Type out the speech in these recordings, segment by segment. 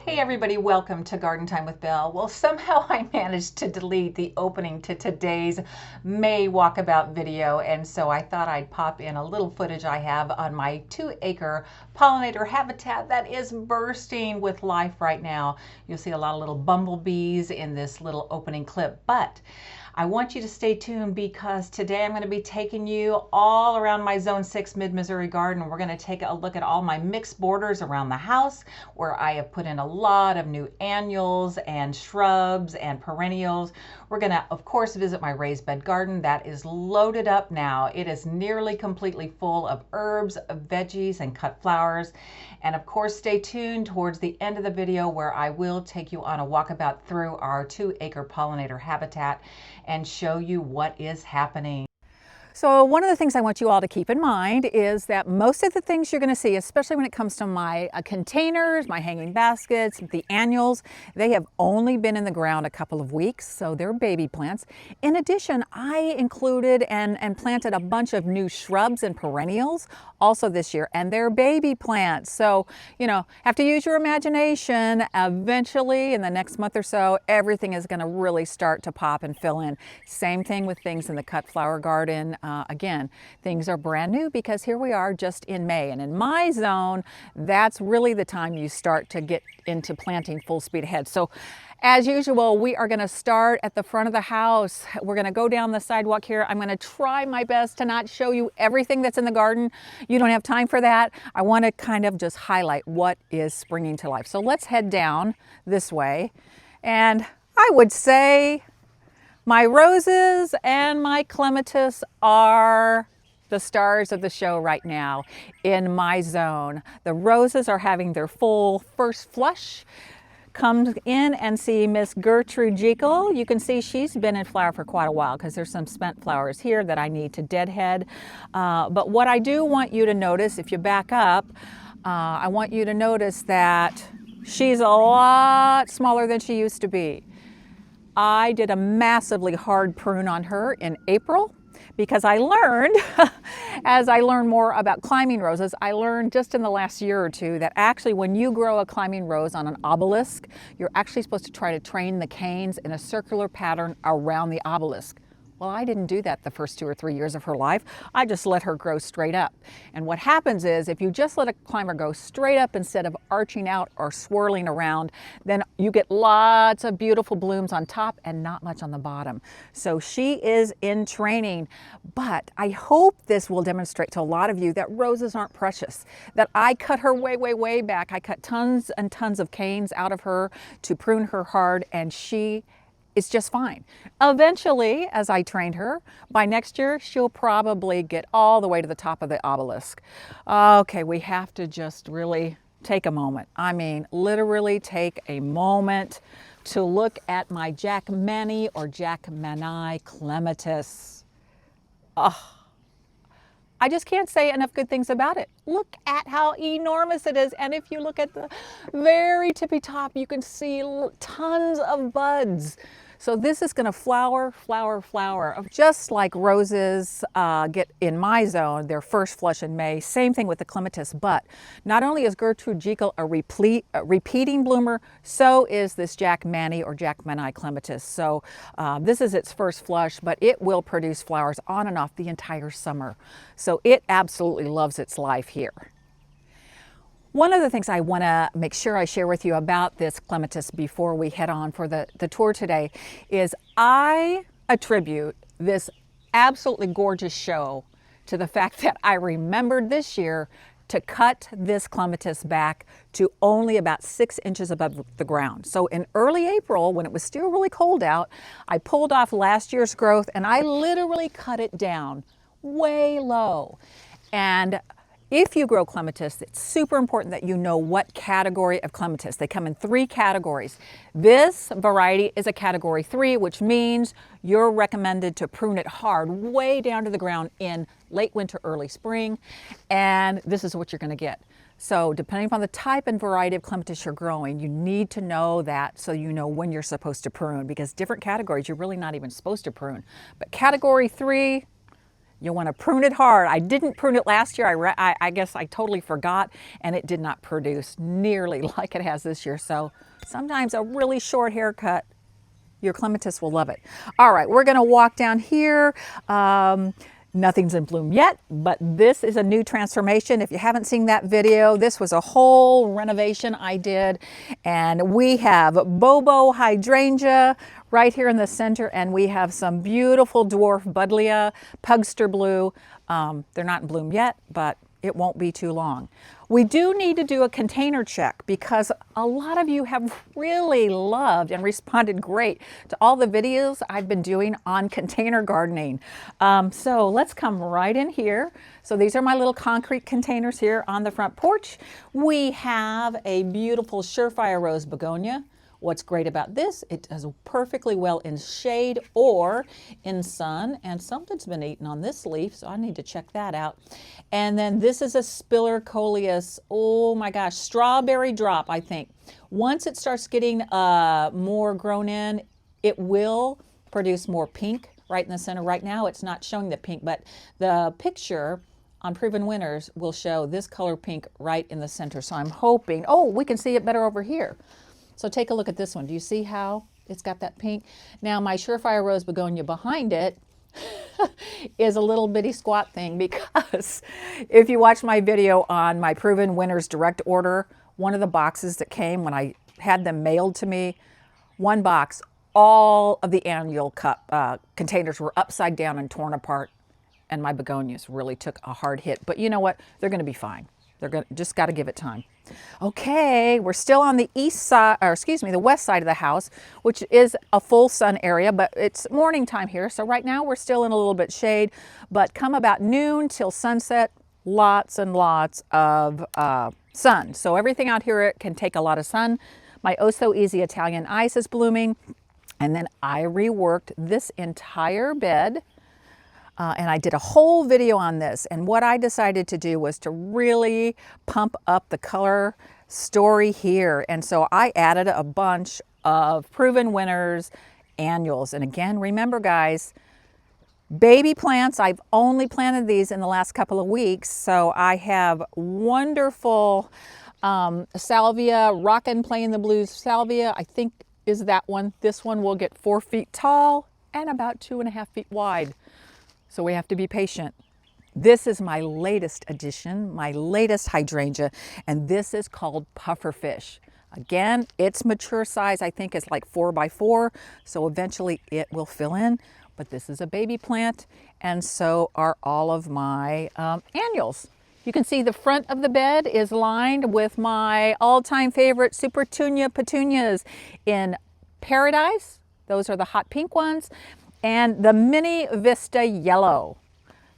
Hey everybody, welcome to Garden Time with Belle. Well, somehow I managed to delete the opening to today's May walkabout video, and so I thought I'd pop in a little footage I have on my 2-acre pollinator habitat that is bursting with life right now. You'll see a lot of little bumblebees in this little opening clip, but I want you to stay tuned because today I'm going to be taking you all around my Zone 6 Mid-Missouri garden. We're going to take a look at all my mixed borders around the house where I have put in a lot of new annuals and shrubs and perennials. We're going to, of course, visit my raised bed garden that is loaded up now. It is nearly completely full of herbs, veggies, and cut flowers. And of course, stay tuned towards the end of the video where I will take you on a walkabout through our 2-acre pollinator habitat and show you what is happening. So one of the things I want you all to keep in mind is that most of the things you're going to see, especially when it comes to my containers, my hanging baskets, the annuals, they have only been in the ground a couple of weeks, so they're baby plants. In addition, I included and planted a bunch of new shrubs and perennials also this year, and they're baby plants. So, you know, have to use your imagination. Eventually, in the next month or so, everything is going to really start to pop and fill in. Same thing with things in the cut flower garden. Again, things are brand new because here we are just in May. And in my zone, that's really the time you start to get into planting full speed ahead. So as usual, we are going to start at the front of the house. We're going to go down the sidewalk here. I'm going to try my best to not show you everything that's in the garden. You don't have time for that. I want to kind of just highlight what is springing to life. So let's head down this way. And I would say my roses and my clematis are the stars of the show right now in my zone. The roses are having their full first flush. Come in and see Miss Gertrude Jekyll. You can see she's been in flower for quite a while because there's some spent flowers here that I need to deadhead. But what I do want you to notice, if you back up, I want you to notice that she's a lot smaller than she used to be. I did a massively hard prune on her in April because I learned, as I learned more about climbing roses, I learned just in the last year or two that actually when you grow a climbing rose on an obelisk, you're actually supposed to try to train the canes in a circular pattern around the obelisk. Well, I didn't do that the first 2 or 3 years of her life. I just let her grow straight up. And what happens is if you just let a climber go straight up instead of arching out or swirling around, then you get lots of beautiful blooms on top and not much on the bottom. So she is in training, but I hope this will demonstrate to a lot of you that roses aren't precious, that I cut her way, way, way back. I cut tons and tons of canes out of her to prune her hard, and she is just fine. Eventually, as I trained her, by next year, she'll probably get all the way to the top of the obelisk. Okay, we have to just really take a moment. I mean, literally take a moment to look at my Jackmanii or Jackmanii clematis. Oh, I just can't say enough good things about it. Look at how enormous it is. And if you look at the very tippy top, you can see tons of buds. So this is going to flower, flower, flower. Just like roses get in my zone, their first flush in May. Same thing with the clematis. But not only is Gertrude Jekyll a repeating bloomer, so is this Jackmanii or Jackmanii clematis. So this is its first flush, but it will produce flowers on and off the entire summer. So it absolutely loves its life here. One of the things I want to make sure I share with you about this clematis before we head on for the tour today is I attribute this absolutely gorgeous show to the fact that I remembered this year to cut this clematis back to only about 6 inches above the ground. So in early April, when it was still really cold out, I pulled off last year's growth and I literally cut it down way low. And if you grow clematis, it's super important that you know what category of clematis. They come in 3 categories. This variety is a category 3, which means you're recommended to prune it hard, way down to the ground in late winter, early spring, and this is what you're going to get. So depending upon the type and variety of clematis you're growing, you need to know that so you know when you're supposed to prune, because different categories you're really not even supposed to prune. But category 3, You'll want to prune it hard. I didn't prune it last year. I guess I totally forgot, and it did not produce nearly like it has this year. So sometimes a really short haircut, your clematis will love it. All right, we're going to walk down here. Nothing's in bloom yet, but this is a new transformation. If you haven't seen that video, this was a whole renovation I did. And we have Bobo hydrangea right here in the center, and we have some beautiful dwarf buddleia, pugster blue. They're not in bloom yet, but it won't be too long. We do need to do a container check because a lot of you have really loved and responded great to all the videos I've been doing on container gardening. So let's come right in here. So these are my little concrete containers here on the front porch. We have a beautiful surefire rose begonia. What's great about this, it does perfectly well in shade or in sun, and something's been eaten on this leaf, so I need to check that out. And then this is a spiller coleus. Oh my gosh, strawberry drop, I think. Once it starts getting more grown in, it will produce more pink right in the center. Right now it's not showing the pink, but the picture on Proven Winners will show this color pink right in the center. So I'm hoping, oh, we can see it better over here. So take a look at this one. Do you see how it's got that pink? Now my surefire rose begonia behind it is a little bitty squat thing, because if you watch my video on my Proven Winners direct order, one of the boxes that came when I had them mailed to me, one box, all of the annual cup containers were upside down and torn apart, and my begonias really took a hard hit. But you know what? They're going to be fine. They're going to just got to give it time. Okay, we're still on the east side, or excuse me, the west side of the house, which is a full sun area, but it's morning time here. So right now we're still in a little bit shade, but come about noon till sunset, lots and lots of sun. So everything out here can take a lot of sun. My Oh So Easy Italian Ice is blooming. And then I reworked this entire bed. And I did a whole video on this, and what I decided to do was to really pump up the color story here. And so I added a bunch of Proven Winners annuals. And again, remember guys, baby plants, I've only planted these in the last couple of weeks. So I have wonderful salvia, Rockin' Playing the Blues salvia, I think is that one. This one will get 4 feet tall and about 2.5 feet wide. So we have to be patient. This is my latest addition, my latest hydrangea, and this is called pufferfish. Again, its mature size, I think, is like 4 by 4, so eventually it will fill in. But this is a baby plant, and so are all of my annuals. You can see the front of the bed is lined with my all-time favorite Super Tunia petunias in Paradise. Those are the hot pink ones. And the Mini Vista Yellow.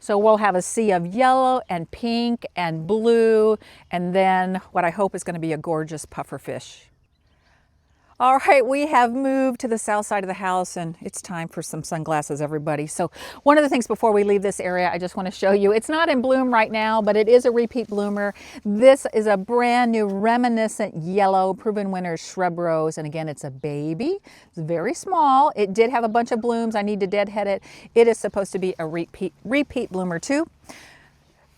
So we'll have a sea of yellow and pink and blue, and then what I hope is going to be a gorgeous pufferfish. All right, we have moved to the south side of the house, and it's time for some sunglasses, everybody. So one of the things before we leave this area, I just want to show you, it's not in bloom right now, but it is a repeat bloomer. This is a brand new reminiscent yellow Proven Winners shrub rose, and again, it's a baby. It's very small. It did have a bunch of blooms. I need to deadhead it. It is supposed to be a repeat bloomer too.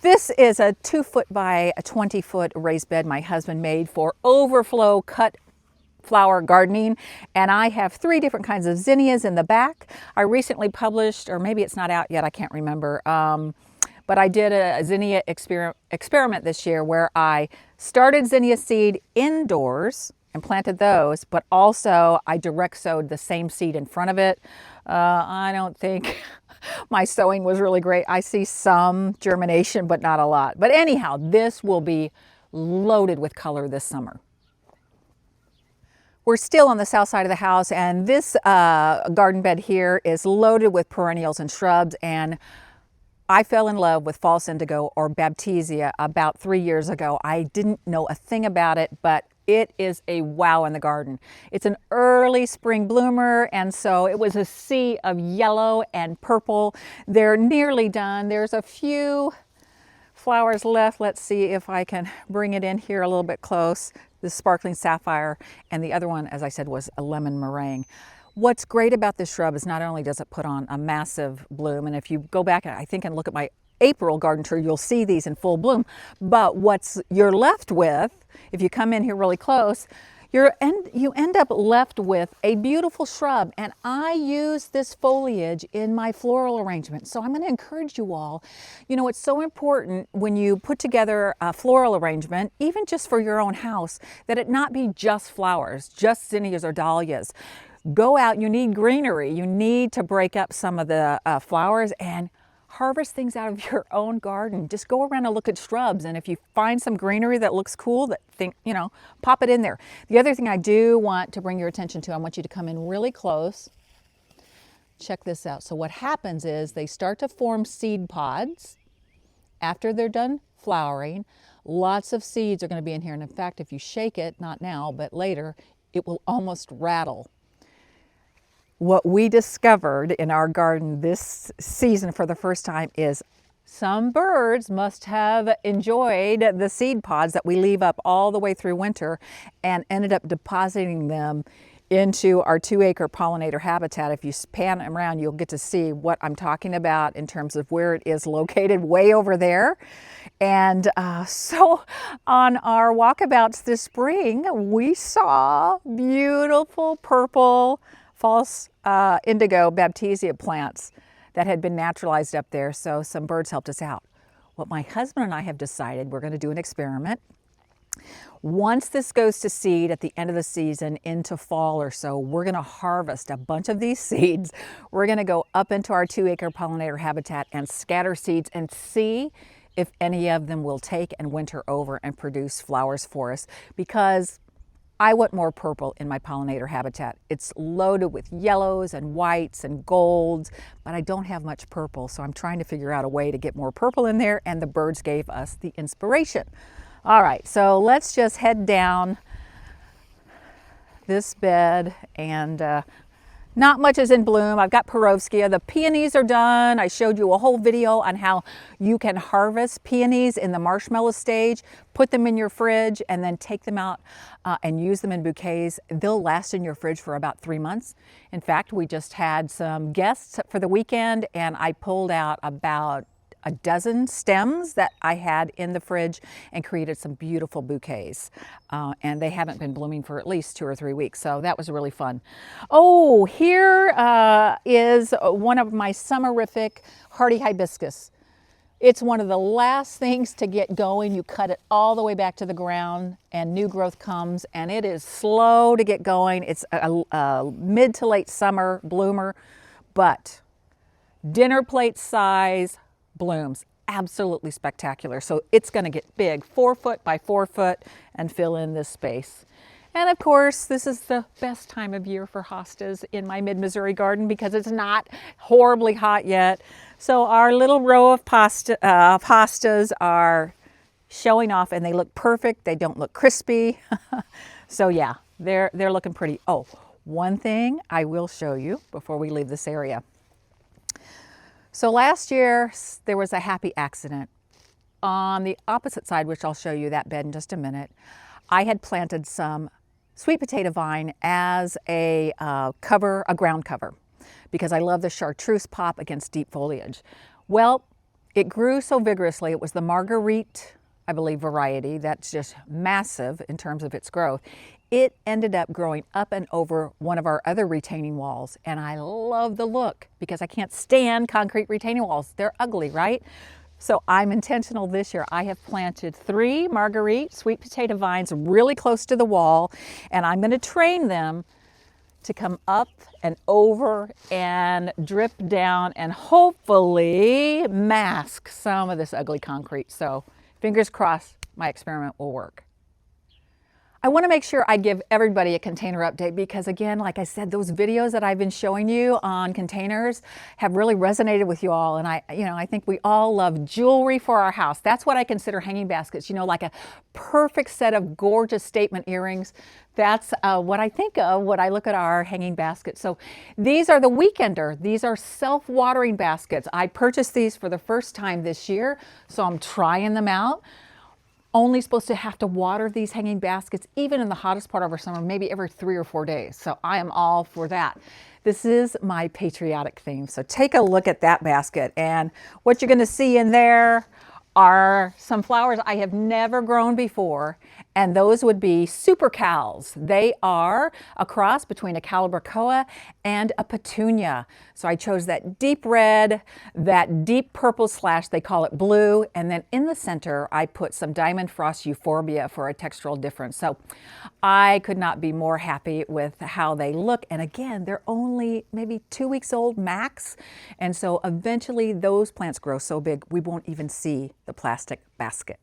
This is a 2-foot by a 20-foot raised bed my husband made for overflow cut flower gardening, and I have 3 different kinds of zinnias in the back. I recently published, or maybe it's not out yet, I can't remember, but I did a zinnia experiment this year where I started zinnia seed indoors and planted those, but also I direct sowed the same seed in front of it. I don't think my sowing was really great. I see some germination, but not a lot. But anyhow, this will be loaded with color this summer. We're still on the south side of the house, and this garden bed here is loaded with perennials and shrubs, and I fell in love with false indigo, or baptisia, about 3 years ago. I didn't know a thing about it, but it is a wow in the garden. It's an early spring bloomer, and so it was a sea of yellow and purple. They're nearly done. There's a few flowers left. Let's see if I can bring it in here a little bit close. The sparkling sapphire, and the other one, as I said, was a lemon meringue. What's great about this shrub is not only does it put on a massive bloom, and if you go back, I think, and look at my April garden tour, you'll see these in full bloom. But what's you're left with, if you come in here really close, you end up left with a beautiful shrub. And I use this foliage in my floral arrangement. So I'm going to encourage you all, you know, it's so important when you put together a floral arrangement, even just for your own house, that it not be just flowers, just zinnias or dahlias. Go out, you need greenery. You need to break up some of the flowers and harvest things out of your own garden. Just go around and look at shrubs, and if you find some greenery that looks cool, pop it in there. The other thing I do want to bring your attention to, I want you to come in really close. Check this out. So what happens is they start to form seed pods after they're done flowering. Lots of seeds are going to be in here, and in fact, if you shake it, not now, but later, it will almost rattle. What we discovered in our garden this season for the first time is some birds must have enjoyed the seed pods that we leave up all the way through winter and ended up depositing them into our 2-acre pollinator habitat. If you pan around, you'll get to see what I'm talking about in terms of where it is located, way over there. And so on our walkabouts this spring, we saw beautiful purple false indigo baptisia plants that had been naturalized up there, so some birds helped us out. What my husband and I have decided, we're going to do an experiment. Once this goes to seed at the end of the season into fall or so, we're going to harvest a bunch of these seeds. We're going to go up into our 2-acre pollinator habitat and scatter seeds and see if any of them will take and winter over and produce flowers for us, because I want more purple in my pollinator habitat. It's loaded with yellows and whites and golds, but I don't have much purple, so I'm trying to figure out a way to get more purple in there, and the birds gave us the inspiration. All right, so let's just head down this bed, and not much is in bloom. I've got Perovskia. The peonies are done. I showed you a whole video on how you can harvest peonies in the marshmallow stage, put them in your fridge, and then take them out and use them in bouquets. They'll last in your fridge for about 3 months. In fact, we just had some guests for the weekend, and I pulled out about a dozen stems that I had in the fridge and created some beautiful bouquets. And they haven't been blooming for at least 2 or 3 weeks, so that was really fun. Oh, here is one of my summerific hardy hibiscus. It's one of the last things to get going. You cut it all the way back to the ground and new growth comes, and it is slow to get going. It's a mid to late summer bloomer, but dinner plate size blooms, absolutely spectacular. So it's going to get big, 4 foot by 4 foot, and fill in this space. And of course, this is the best time of year for hostas in my mid-Missouri garden because it's not horribly hot yet. So our little row of hostas are showing off, and they look perfect. They don't look crispy. So yeah, they're looking pretty. Oh, one thing I will show you before we leave this area. So last year, there was a happy accident. On the opposite side, which I'll show you that bed in just a minute, I had planted some sweet potato vine as a ground cover, because I love the chartreuse pop against deep foliage. Well, it grew so vigorously. It was the Marguerite, I believe, variety that's just massive in terms of its growth. It ended up growing up and over one of our other retaining walls, and I love the look because I can't stand concrete retaining walls. They're ugly, right? So I'm intentional this year. I have planted 3 Marguerite sweet potato vines really close to the wall, and I'm going to train them to come up and over and drip down and hopefully mask some of this ugly concrete. So fingers crossed my experiment will work. I want to make sure I give everybody a container update because, again, like I said, those videos that I've been showing you on containers have really resonated with you all. And I think we all love jewelry for our house. That's what I consider hanging baskets, like a perfect set of gorgeous statement earrings. That's what I think of when I look at our hanging baskets. So these are the Weekender. These are self-watering baskets. I purchased these for the first time this year, so I'm trying them out. only supposed to have to water these hanging baskets, even in the hottest part of our summer, maybe every 3 or 4 days. So I am all for that. This is my patriotic theme. So take a look at that basket, and what you're going to see in there are some flowers I have never grown before, and those would be super cals. They are a cross between a calibrachoa and a petunia. So I chose that deep red, that deep purple / they call it blue, and then in the center I put some diamond frost euphorbia for a textural difference. So I could not be more happy with how they look, and again, they're only maybe 2 weeks old max, and so eventually those plants grow so big we won't even see the plastic basket.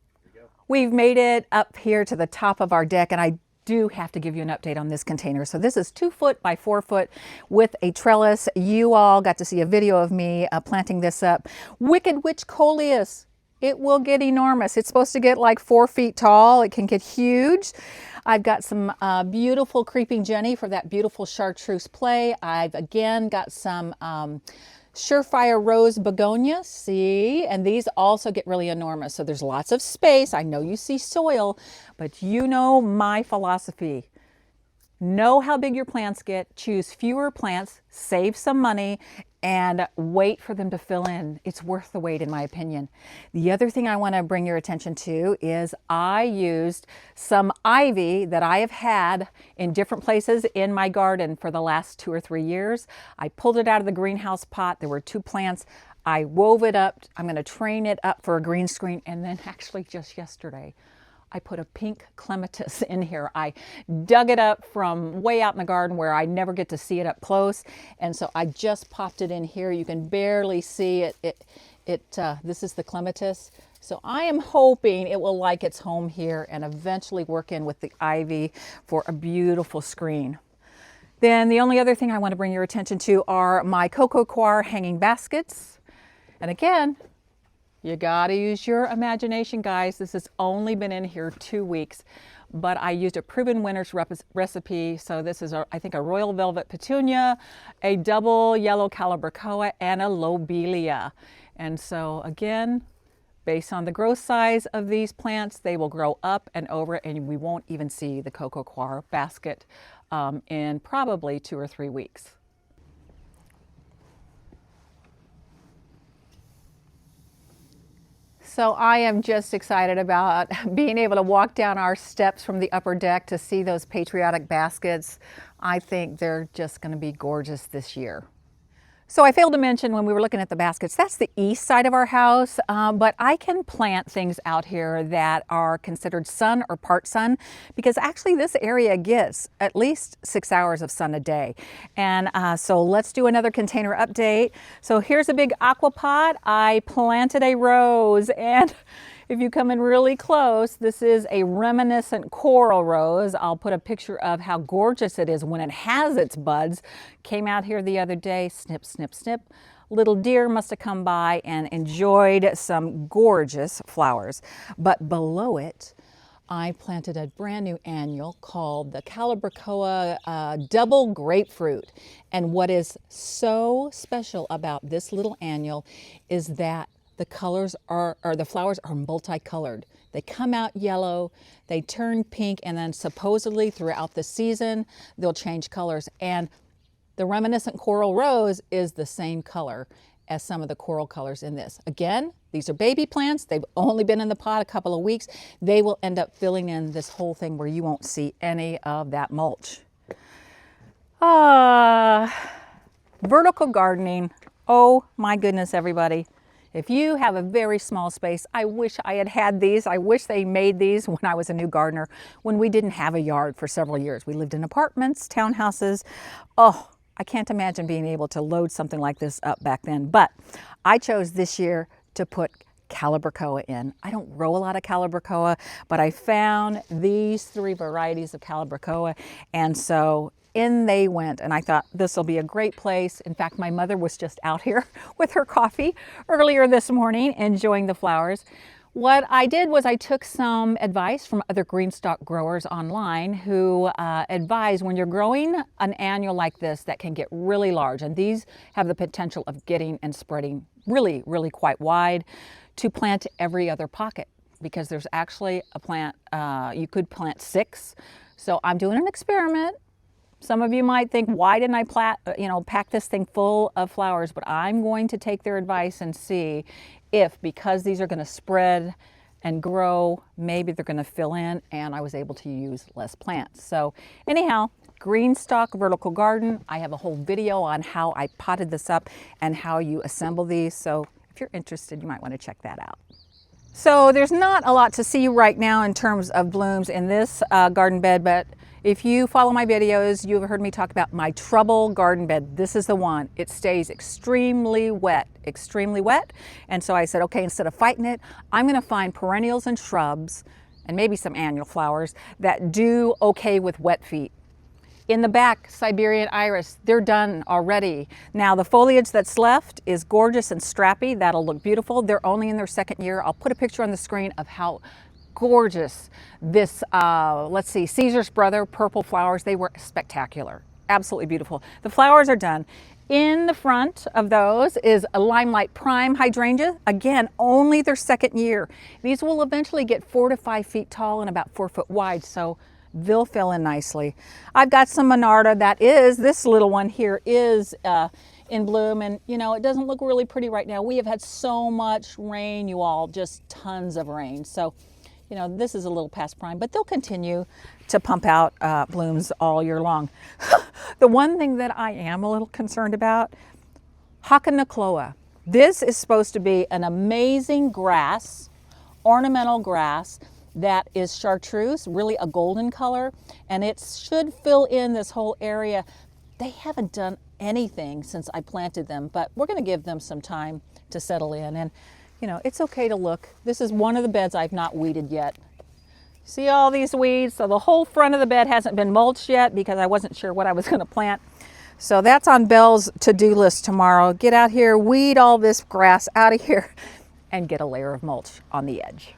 We've made it up here to the top of our deck, and I do have to give you an update on this container. So this is 2 foot by 4 foot with a trellis. You all got to see a video of me planting this up. Wicked Witch Coleus. It will get enormous. It's supposed to get like 4 feet tall. It can get huge. I've got some beautiful Creeping Jenny for that beautiful chartreuse play. I've again got some Surefire Rose Begonias, see, and these also get really enormous. So there's lots of space. I know you see soil, but you know my philosophy. Know how big your plants get, choose fewer plants, save some money, and wait for them to fill in. It's worth the wait, in my opinion. The other thing I want to bring your attention to is I used some ivy that I have had in different places in my garden for the last 2 or 3 years. I pulled it out of the greenhouse pot. There were 2 plants. I wove it up. I'm going to train it up for a green screen, and then actually just yesterday, I put a pink clematis in here. I dug it up from way out in the garden where I never get to see it up close. And so I just popped it in here. You can barely see it. This is the clematis. So I am hoping it will like its home here and eventually work in with the ivy for a beautiful screen. Then the only other thing I want to bring your attention to are my cocoa coir hanging baskets. And again, you gotta use your imagination, guys. This has only been in here 2 weeks, but I used a proven winner's recipe. So this is, I think, a royal velvet petunia, a double yellow calibrachoa, and a lobelia. And so again, based on the growth size of these plants, they will grow up and over, and we won't even see the cocoa coir basket in probably 2 or 3 weeks. So I am just excited about being able to walk down our steps from the upper deck to see those patriotic baskets. I think they're just going to be gorgeous this year. So I failed to mention when we were looking at the baskets, that's the east side of our house, but I can plant things out here that are considered sun or part sun, because actually this area gets at least 6 hours of sun a day. And so let's do another container update. So here's a big aqua pot. I planted a rose, and if you come in really close, this is a reminiscent coral rose. I'll put a picture of how gorgeous it is when it has its buds. Came out here the other day, snip, snip, snip. Little deer must have come by and enjoyed some gorgeous flowers. But below it, I planted a brand new annual called the calibrachoa double grapefruit. And what is so special about this little annual is that the colors are, or the flowers are multicolored. They come out yellow, they turn pink, and then supposedly throughout the season, they'll change colors. And the reminiscent coral rose is the same color as some of the coral colors in this. Again, these are baby plants. They've only been in the pot a couple of weeks. They will end up filling in this whole thing where you won't see any of that mulch. Vertical gardening. Oh my goodness, everybody. If you have a very small space, I wish I had had these. I wish they made these when I was a new gardener, when we didn't have a yard for several years. We lived in apartments, townhouses. Oh, I can't imagine being able to load something like this up back then. But I chose this year to put calibrachoa in. I don't grow a lot of calibrachoa, but I found these 3 varieties of calibrachoa, and so in they went, and I thought this will be a great place. In fact, my mother was just out here with her coffee earlier this morning enjoying the flowers. What I did was I took some advice from other green stock growers online who advise when you're growing an annual like this that can get really large, and these have the potential of getting and spreading really, really quite wide, to plant every other pocket. because there's actually a plant, you could plant 6. So I'm doing an experiment. Some of you might think, why didn't I pack this thing full of flowers? But I'm going to take their advice and see if, because these are going to spread and grow, maybe they're going to fill in, and I was able to use less plants. So anyhow, green stalk vertical garden. I have a whole video on how I potted this up and how you assemble these. So if you're interested, you might want to check that out. So there's not a lot to see right now in terms of blooms in this garden bed, but if you follow my videos, you've heard me talk about my trouble garden bed. This is the one. It stays extremely wet. And so I said, okay, instead of fighting it, I'm going to find perennials and shrubs and maybe some annual flowers that do okay with wet feet. In the back, Siberian iris, they're done already. Now the foliage that's left is gorgeous and strappy. That'll look beautiful. They're only in their 2nd year. I'll put a picture on the screen of how gorgeous this, let's see, Caesar's brother, purple flowers. They were spectacular, absolutely beautiful. The flowers are done. In the front of those is a limelight prime hydrangea. Again, only their 2nd year. These will eventually get 4 to 5 feet tall and about 4 foot wide, so they'll fill in nicely. I've got some Monarda that is, this little one here is in bloom, and you know, it doesn't look really pretty right now. We have had so much rain, you all, just tons of rain. So, you know, this is a little past prime, but they'll continue to pump out blooms all year long. The one thing that I am a little concerned about, Hakanakloa. This is supposed to be an amazing grass, ornamental grass, that is chartreuse, really a golden color, and it should fill in this whole area. They haven't done anything since I planted them, but we're going to give them some time to settle in. And you know, it's okay to look. This is one of the beds I've not weeded yet. See all these weeds? So the whole front of the bed hasn't been mulched yet because I wasn't sure what I was going to plant. So that's on Belle's to-do list tomorrow. Get out here, weed all this grass out of here, and get a layer of mulch on the edge.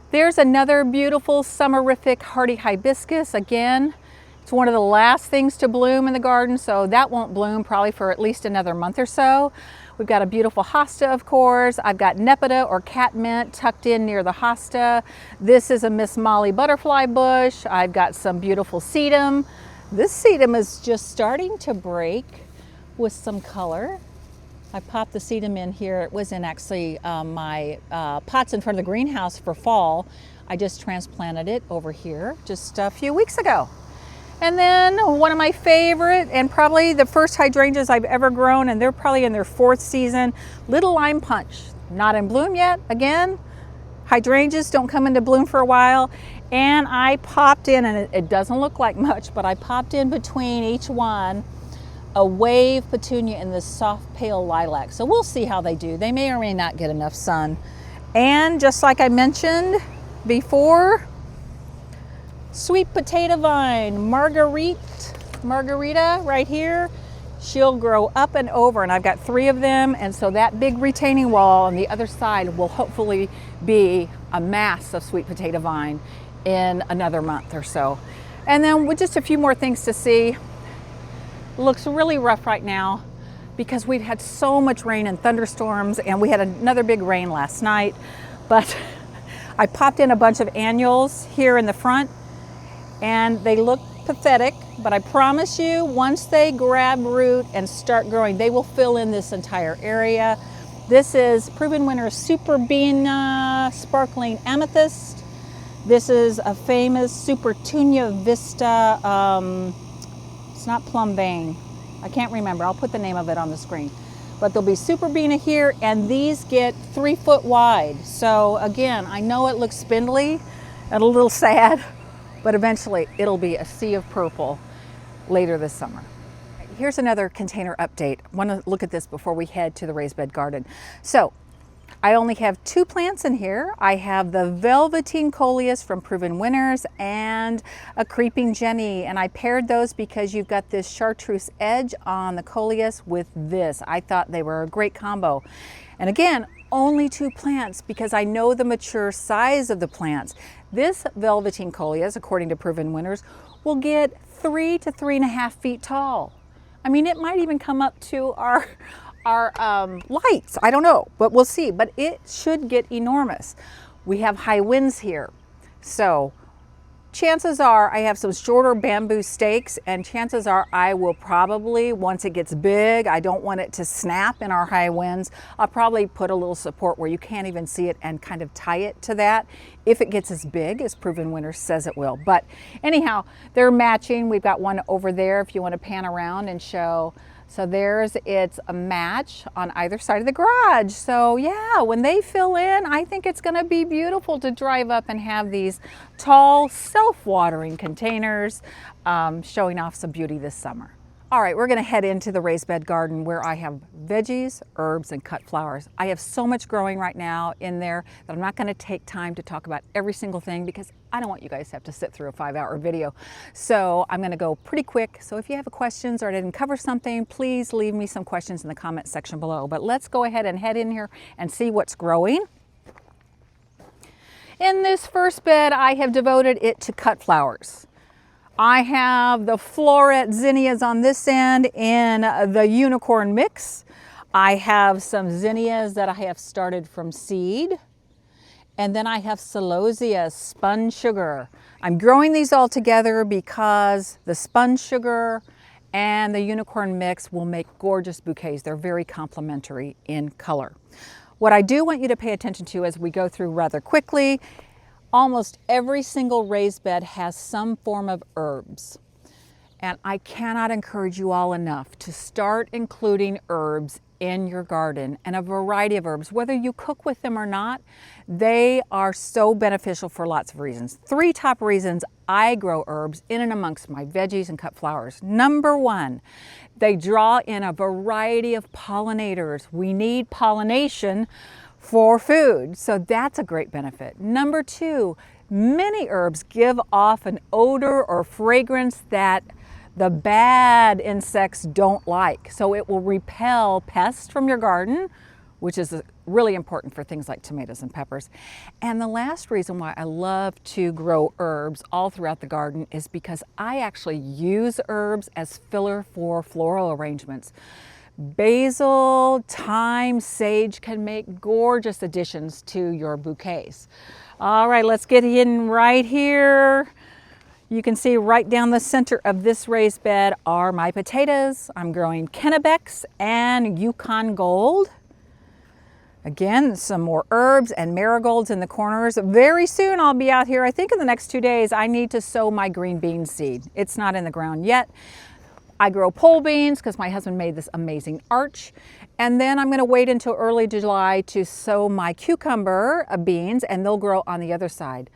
There's another beautiful summerific hardy hibiscus. Again, it's one of the last things to bloom in the garden, so that won't bloom probably for at least another month or so. We've got a beautiful hosta, of course. I've got nepeta or catmint tucked in near the hosta. This is a Miss Molly butterfly bush. I've got some beautiful sedum. This sedum is just starting to break with some color. I popped the sedum in here. It was in actually my pots in front of the greenhouse for fall. I just transplanted it over here just a few weeks ago. And then one of my favorite, and probably the first hydrangeas I've ever grown, and they're probably in their 4th season, Little Lime Punch. Not in bloom yet. Again, hydrangeas don't come into bloom for a while. And I popped in, and it doesn't look like much, but I popped in between each one a wave petunia in this soft pale lilac. So we'll see how they do. They may or may not get enough sun. And just like I mentioned before, sweet potato vine, Margarita right here. She'll grow up and over, and I've got 3 of them, and so that big retaining wall on the other side will hopefully be a mass of sweet potato vine in another month or so. And then with just a few more things to see. Looks really rough right now because we've had so much rain and thunderstorms, and we had another big rain last night. But I popped in a bunch of annuals here in the front, and they look pathetic, but I promise you, once they grab root and start growing, they will fill in this entire area. This is Proven Winner's Super Bean Sparkling Amethyst. This is a famous Super Tunia Vista, it's not plum vein. I can't remember. I'll put the name of it on the screen. But there'll be Super Beana here, and these get 3 foot wide. So again, I know it looks spindly and a little sad, but eventually it'll be a sea of purple later this summer. Here's another container update. I want to look at this before we head to the raised bed garden. So I only have 2 plants in here. I have the Velveteen Coleus from Proven Winners and a Creeping Jenny, and I paired those because you've got this chartreuse edge on the Coleus with this. I thought they were a great combo. And again, only 2 plants because I know the mature size of the plants. This Velveteen Coleus, according to Proven Winners, will get 3 to 3.5 feet tall. I mean, it might even come up to our lights. I don't know, but we'll see. But it should get enormous. We have high winds here. So chances are I have some shorter bamboo stakes, and chances are I will probably, once it gets big, I don't want it to snap in our high winds, I'll probably put a little support where you can't even see it and kind of tie it to that if it gets as big as Proven Winter says it will. But anyhow, they're matching. We've got one over there if you want to pan around and show. So it's a match on either side of the garage. So yeah, when they fill in, I think it's gonna be beautiful to drive up and have these tall, self-watering containers showing off some beauty this summer. All right, we're gonna head into the raised bed garden where I have veggies, herbs, and cut flowers. I have so much growing right now in there that I'm not gonna take time to talk about every single thing because I don't want you guys to have to sit through a 5-hour video. So I'm gonna go pretty quick. So if you have questions or I didn't cover something, please leave me some questions in the comment section below. But let's go ahead and head in here and see what's growing. In this first bed, I have devoted it to cut flowers. I have the floret zinnias on this end in the unicorn mix. I have some zinnias that I have started from seed. And then I have celosia, spun sugar. I'm growing these all together because the spun sugar and the unicorn mix will make gorgeous bouquets. They're very complementary in color. What I do want you to pay attention to as we go through rather quickly, almost every single raised bed has some form of herbs. And I cannot encourage you all enough to start including herbs in your garden, and a variety of herbs. Whether you cook with them or not, they are so beneficial for lots of reasons. 3 top reasons I grow herbs in and amongst my veggies and cut flowers. Number 1, they draw in a variety of pollinators. We need pollination for food, so that's a great benefit. Number 2, many herbs give off an odor or fragrance that the bad insects don't like. So it will repel pests from your garden, which is really important for things like tomatoes and peppers. And the last reason why I love to grow herbs all throughout the garden is because I actually use herbs as filler for floral arrangements. Basil, thyme, sage can make gorgeous additions to your bouquets. All right, let's get in right here. You can see right down the center of this raised bed are my potatoes. I'm growing Kennebecs and Yukon Gold. Again, some more herbs and marigolds in the corners. Very soon I'll be out here. I think in the next 2 days I need to sow my green bean seed. It's not in the ground yet. I grow pole beans because my husband made this amazing arch. And then I'm gonna wait until early July to sow my cucumber beans, and they'll grow on the other side.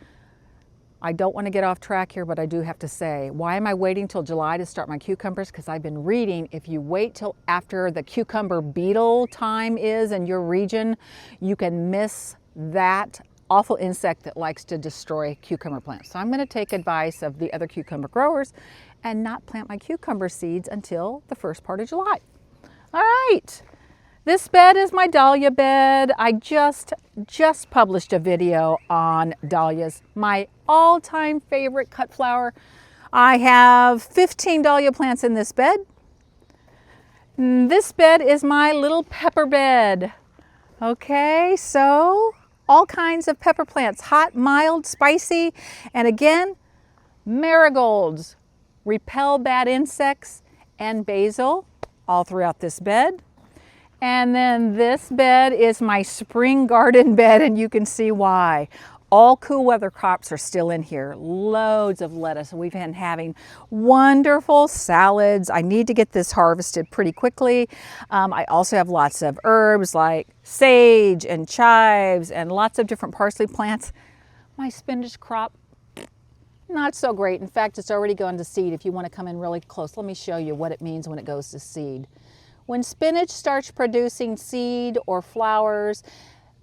I don't want to get off track here, but I do have to say, why am I waiting till July to start my cucumbers? Because I've been reading, if you wait till after the cucumber beetle time is in your region, you can miss that awful insect that likes to destroy cucumber plants. So I'm going to take advice of the other cucumber growers and not plant my cucumber seeds until the first part of July. All right. This bed is my dahlia bed. I just published a video on dahlias, my all-time favorite cut flower. I have 15 dahlia plants in this bed. This bed is my little pepper bed. Okay, so all kinds of pepper plants, hot, mild, spicy, and again, marigolds, repel bad insects, and basil all throughout this bed. And then this bed is my spring garden bed, and you can see why. All cool weather crops are still in here. Loads of lettuce. We've been having wonderful salads. I need to get this harvested pretty quickly. I also have lots of herbs like sage and chives and lots of different parsley plants. My spinach crop, not so great. In fact, it's already gone to seed. If you want to come in really close, let me show you what it means when it goes to seed. When spinach starts producing seed or flowers,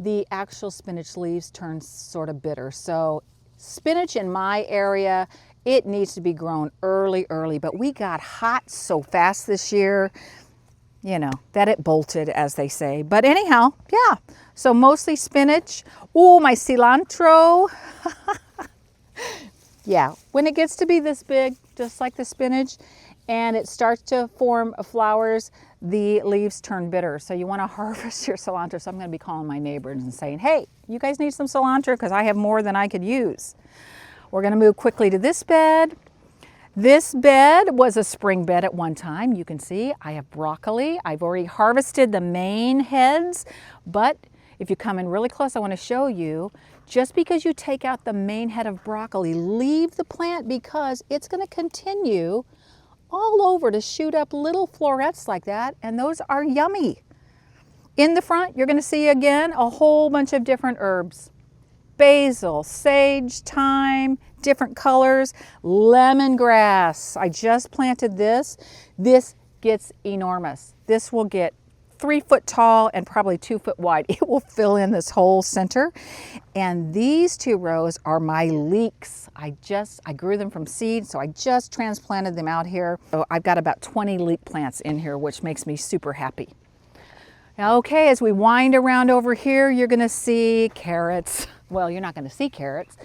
the actual spinach leaves turn sort of bitter. So spinach in my area, it needs to be grown early, but we got hot so fast this year, you know, that it bolted, as they say. But anyhow, yeah, so mostly spinach. Oh, my cilantro. Yeah, when it gets to be this big, just like the spinach, and it starts to form flowers, the leaves turn bitter. So you want to harvest your cilantro. So I'm going to be calling my neighbors and saying, hey, you guys need some cilantro because I have more than I could use. We're going to move quickly to this bed. This bed was a spring bed at one time. You can see I have broccoli. I've already harvested the main heads, but if you come in really close, I want to show you, just because you take out the main head of broccoli, leave the plant because it's going to continue all over to shoot up little florets like that, and those are yummy. In the front, you're going to see again a whole bunch of different herbs. Basil, sage, thyme, different colors, lemongrass. I just planted this. This gets enormous. This will get 3 foot tall and probably 2 foot wide. It will fill in this whole center. And these 2 rows are my leeks. I grew them from seed, so I just transplanted them out here. So I've got about 20 leek plants in here, which makes me super happy. Okay, as we wind around over here, you're gonna see carrots. Well, you're not gonna see carrots,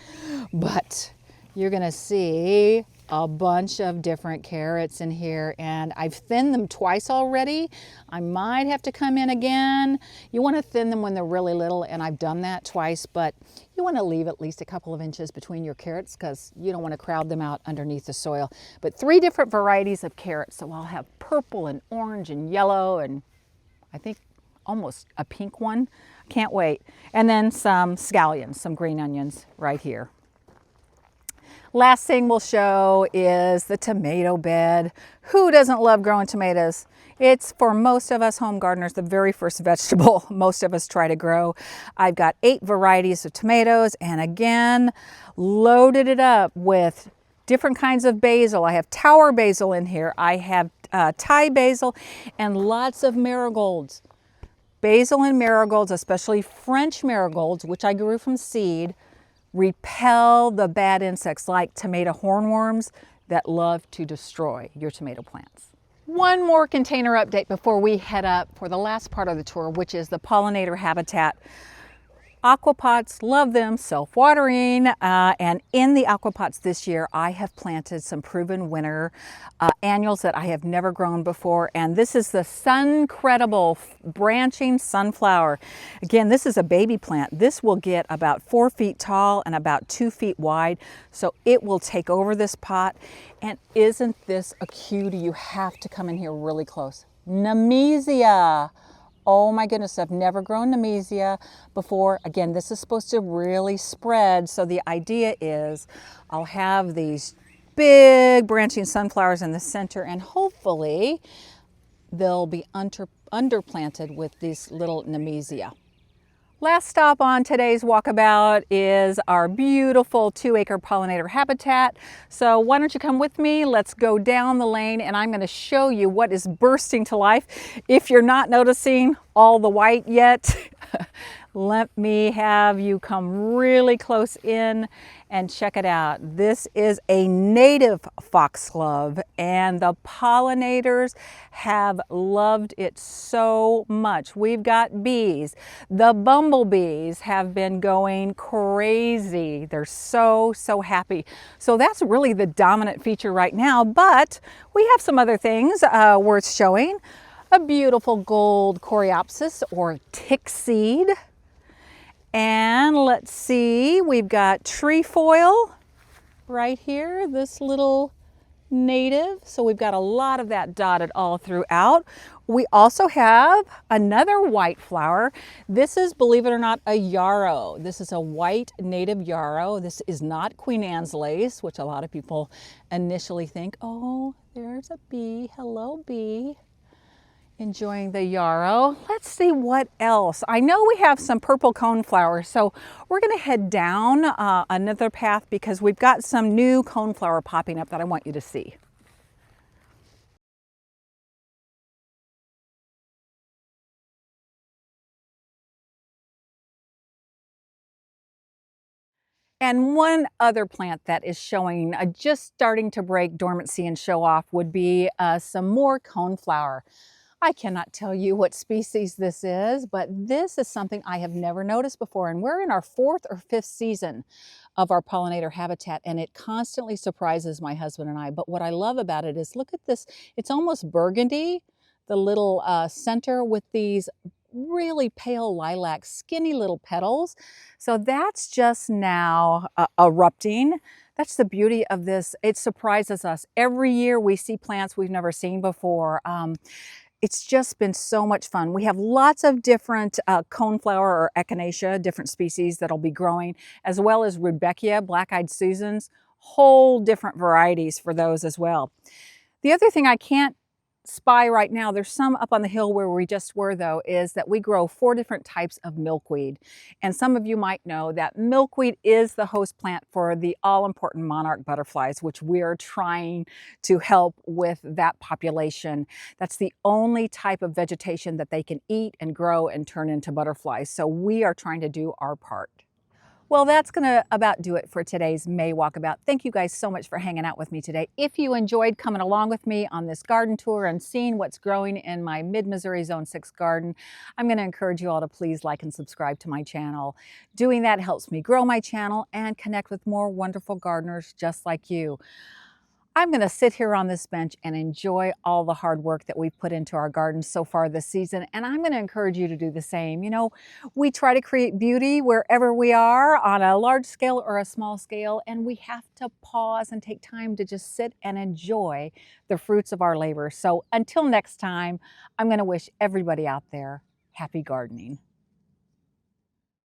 but you're gonna see a bunch of different carrots in here, and I've thinned them twice already. I might have to come in again. You wanna thin them when they're really little, and I've done that twice, but you wanna leave at least a couple of inches between your carrots because you don't wanna crowd them out underneath the soil. But 3 different varieties of carrots. So I'll have purple and orange and yellow, and I think almost a pink one. Can't wait. And then some scallions, some green onions right here. Last thing we'll show is the tomato bed. Who doesn't love growing tomatoes? It's, for most of us home gardeners, the very first vegetable most of us try to grow. I've got 8 varieties of tomatoes, and again, loaded it up with different kinds of basil. I have tower basil in here. I have Thai basil and lots of marigolds. Basil and marigolds, especially French marigolds, which I grew from seed, repel the bad insects like tomato hornworms that love to destroy your tomato plants. One more container update before we head up for the last part of the tour, which is the pollinator habitat. Aquapots, love them, self-watering, and in the aquapots this year I have planted some proven winner annuals that I have never grown before, and this is the Suncredible branching sunflower. Again, this is a baby plant. This will get about 4 feet tall and about 2 feet wide, so it will take over this pot. And isn't this a cutie? You have to come in here really close. Nemesia. Oh my goodness, I've never grown Nemesia before. Again, this is supposed to really spread. So the idea is I'll have these big branching sunflowers in the center, and hopefully they'll be underplanted with this little Nemesia. Last stop on today's walkabout is our beautiful 2-acre pollinator habitat. So why don't you come with me? Let's go down the lane and I'm going to show you what is bursting to life. If you're not noticing all the white yet, let me have you come really close in and check it out. This is a native foxglove, and the pollinators have loved it so much. We've got bees. The bumblebees have been going crazy. They're so happy. So that's really the dominant feature right now, but we have some other things worth showing. A beautiful gold coreopsis or tick seed. And let's see, we've got trefoil right here, this little native. So we've got a lot of that dotted all throughout. We also have another white flower. This is, believe it or not, a yarrow. This is a white native yarrow. This is not Queen Anne's lace, which a lot of people initially think, oh, there's a bee. Hello, bee. Enjoying the yarrow. Let's see what else. I know we have some purple coneflower, so we're going to head down another path because we've got some new coneflower popping up that I want you to see. And one other plant that is showing, just starting to break dormancy and show off would be some more coneflower. I cannot tell you what species this is, but this is something I have never noticed before. And we're in our 4th or 5th season of our pollinator habitat, and it constantly surprises my husband and I. But what I love about it is, look at this. It's almost burgundy. the little center with these really pale lilac, skinny little petals. So that's just now erupting. That's the beauty of this. It surprises us. Every year we see plants we've never seen before. It's just been so much fun. We have lots of different coneflower or echinacea, different species that'll be growing, as well as rudbeckia, black-eyed Susans, whole different varieties for those as well. The other thing I can't spy right now, there's some up on the hill where we just were though, is that we grow 4 different types of milkweed. And some of you might know that milkweed is the host plant for the all-important monarch butterflies, which we're trying to help with that population. That's the only type of vegetation that they can eat and grow and turn into butterflies. So we are trying to do our part. Well, that's going to about do it for today's May Walkabout. Thank you guys so much for hanging out with me today. If you enjoyed coming along with me on this garden tour and seeing what's growing in my Mid-Missouri Zone 6 garden, I'm going to encourage you all to please like and subscribe to my channel. Doing that helps me grow my channel and connect with more wonderful gardeners just like you. I'm going to sit here on this bench and enjoy all the hard work that we've put into our garden so far this season, and I'm going to encourage you to do the same. You know, we try to create beauty wherever we are on a large scale or a small scale, and we have to pause and take time to just sit and enjoy the fruits of our labor. So until next time, I'm going to wish everybody out there happy gardening.